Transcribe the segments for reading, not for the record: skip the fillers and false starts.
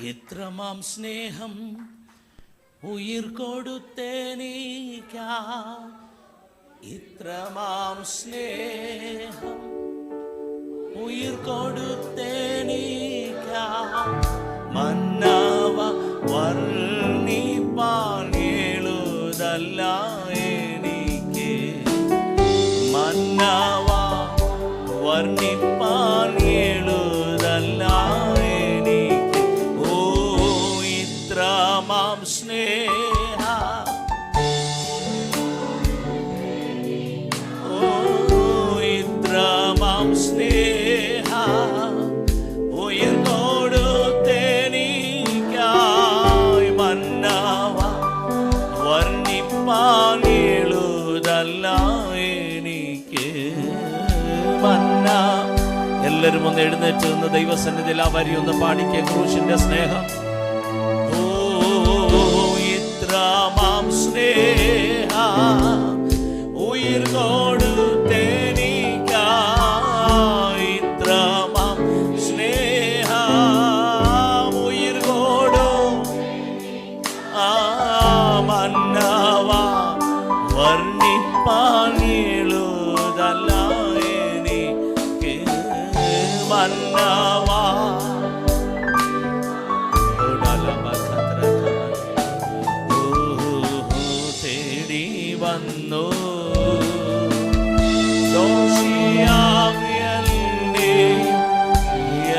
ഇത്രമാം സ്നേഹം ഉയിർ കൊടുത്തേനീക്കാ, ഇത്രമാം സ്നേഹം ഉയിർ കൊടുത്തേനീക്കാ. മന്നവ വർണ്ണിപ്പാൻ എഴുതല്ല എനിക്ക്, മന്നവ വർണ്ണിപ്പാൻ എഴുതല്ല എനിക്ക്. ഓ ഇത്രമാം സ്നേഹ, ഓ ഇത്രമാം സ്നേഹ ഉയിർ കൊടുത്തേനിക്കായി. മന്നവ വർണ്ണിപ്പാൻ എഴുതല്ല എനിക്ക്. മന്ന എല്ലാവരും ഒന്ന് എഴുന്നേറ്റ് നിന്ന് ദൈവസന്നിധിയിൽ ആ വരി ഒന്ന് പാടിക്കേ. ക്രൂശിന്റെ സ്നേഹം, ഓ ഇത്രമാം സ്നേഹ ഉയിർ കൊടുത്തേനിക്കായി. ഇത്രമാം സ്നേഹ ഉയിർ കൊടു മന്നവ വർണ്ണിപ്പാൻ എഴുതല്ല എനിക്ക്. മന്നവ തേടി വന്നു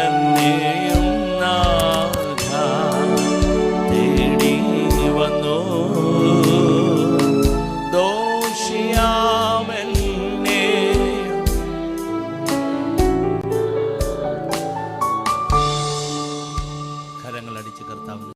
എന്നെയും നാഥ, തേടി വന്നു ദോഷിയാമെന്നെ. കരങ്ങളടിച്ച് കർത്താവ്